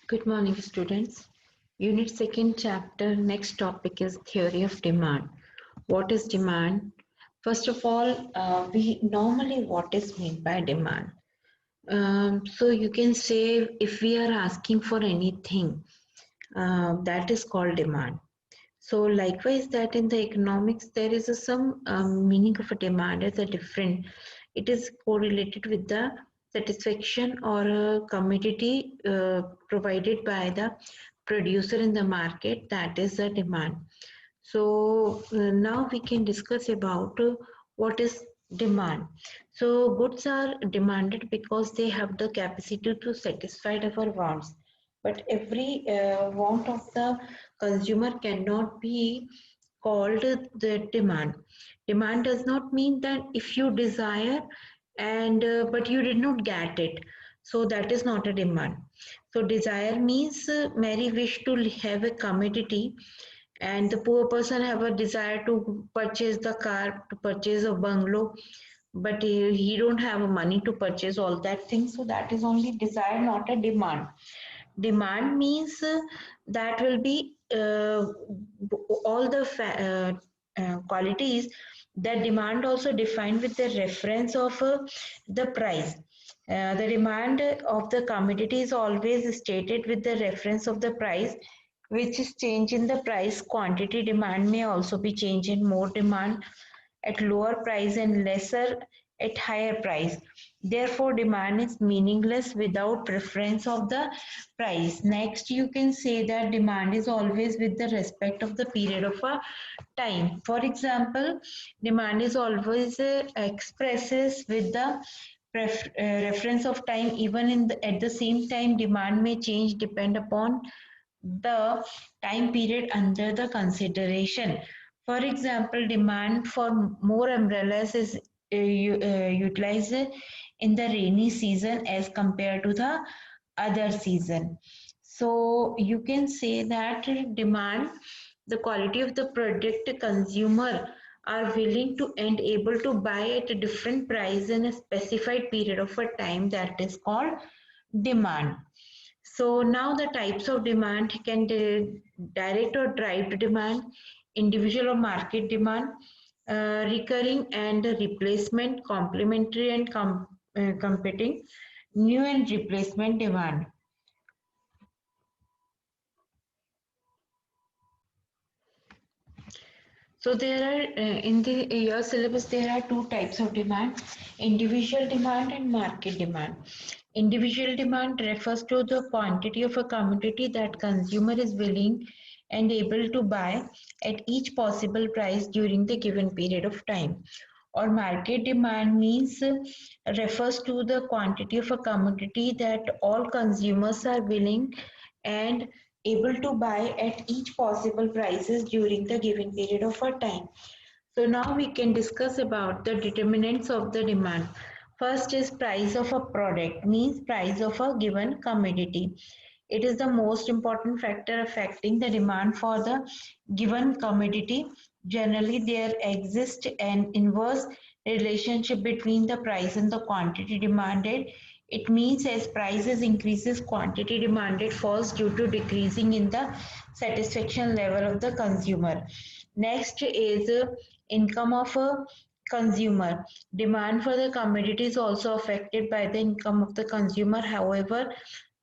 Good morning, students. Unit second chapter. Next topic is theory of demand. What is demand? First of all, we normally what is meant by demand. So you can say if we are asking for anything, that is called demand. So likewise, that in the economics there is some meaning of a demand as a different. It is correlated with the satisfaction or a commodity provided by the producer in the market. That is the demand. So now we can discuss about what is demand. So goods are demanded because they have the capacity to satisfy our wants. But every want of the consumer cannot be called the demand. Demand does not mean that if you desire and but you did not get it, so that is not a demand. So desire means merry wish to have a commodity, and the poor person have a desire to purchase the car, to purchase a bungalow, but he don't have money to purchase all that things. So that is only desire, not a demand. Demand means that will be all the qualities that demand also defined with the reference of the price. The demand of the commodity is always stated with the reference of the price, which is change in the price. Quantity demand may also be change in more demand at lower price and lesser at higher price. Therefore, demand is meaningless without preference of the price. Next, you can say that demand is always with the respect of the period of a time. For example, demand is always expresses with the reference of time. Even at the same time, demand may change depend upon the time period under the consideration. For example, demand for more umbrellas is utilized in the rainy season as compared to the other season. So you can say that demand, the quality of the product consumer are willing to and able to buy at a different price in a specified period of a time, that is called demand. So now the types of demand can direct or derived demand, individual or market demand, recurring and replacement, complementary and competing, new and replacement demand. So there are in the your syllabus there are two types of demand: individual demand and market demand. Individual demand refers to the quantity of a commodity that consumer is willing and able to buy at each possible price during the given period of time. Or market demand means refers to the quantity of a commodity that all consumers are willing and able to buy at each possible prices during the given period of a time. So now we can discuss about the determinants of the demand. First is price of a product, means price of a given commodity. It is the most important factor affecting the demand for the given commodity. Generally, there exists an inverse relationship between the price and the quantity demanded. It means as prices increases, quantity demanded falls due to decreasing in the satisfaction level of the consumer. Next is income of a consumer. Demand for the commodity is also affected by the income of the consumer. However,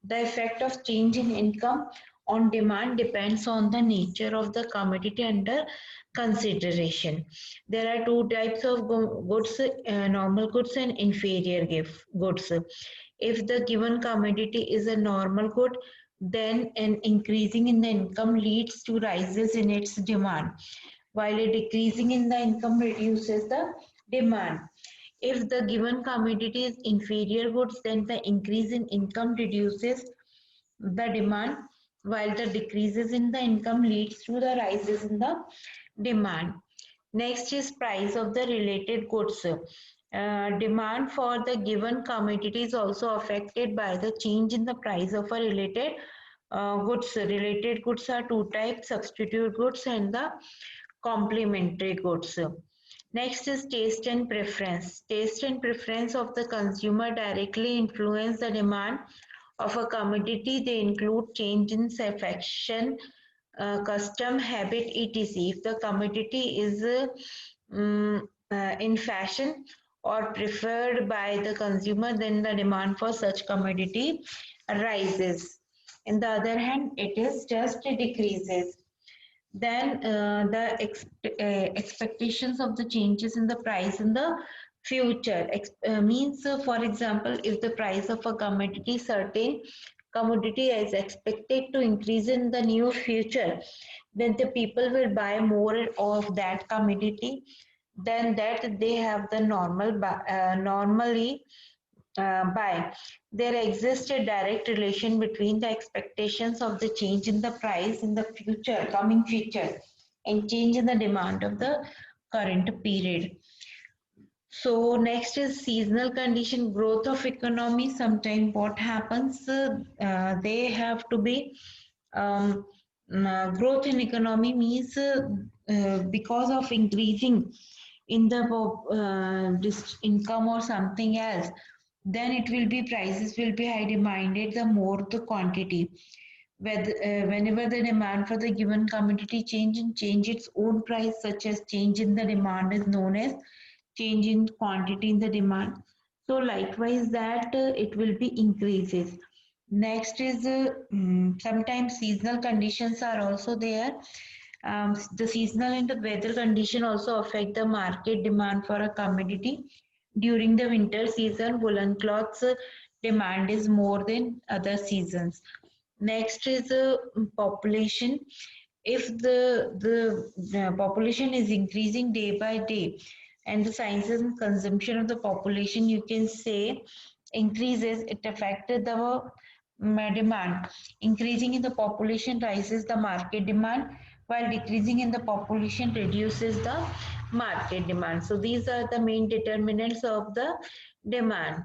the effect of change in income on demand depends on the nature of the commodity under consideration. There are two types of goods, normal goods and inferior goods. If the given commodity is a normal good, then an increasing in the income leads to rises in its demand, while a decreasing in the income reduces the demand. If the given commodity is inferior goods, then the increase in income reduces the demand, while the decreases in the income leads to the rises in the demand. Next is price of the related goods. Demand for the given commodity is also affected by the change in the price of a related goods. Related goods are two types: substitute goods and the complementary goods. Next is taste and preference. Taste and preference of the consumer directly influence the demand of a commodity. They include change in affection, custom, habit, etc. If the commodity is in fashion or preferred by the consumer, then the demand for such commodity rises. On the other hand, it is just decreases. Then the expectations of the changes in the price in the future means, for example, if the price of a commodity, certain commodity is expected to increase in the near future, then the people will buy more of that commodity than that they have the normally by. There exists a direct relation between the expectations of the change in the price in the future, coming future, and change in the demand of the current period. So next is seasonal condition, growth of economy. Sometimes what happens, they have to be um, growth in economy means because of increasing in the income or something else, then it will be prices will be high demanded the more the quantity. Whenever the demand for the given commodity change and change its own price, such as change in the demand is known as change in quantity in the demand. So likewise that it will be increases. Next is sometimes seasonal conditions are also there. The seasonal and the weather condition also affect the market demand for a commodity. During the winter season, woolen cloths demand is more than other seasons. Next is population. If the population is increasing day by day, and the science and consumption of the population, you can say, increases, it affected the demand. Increasing in the population rises the market demand, while decreasing in the population reduces the market demand. So these are the main determinants of the demand.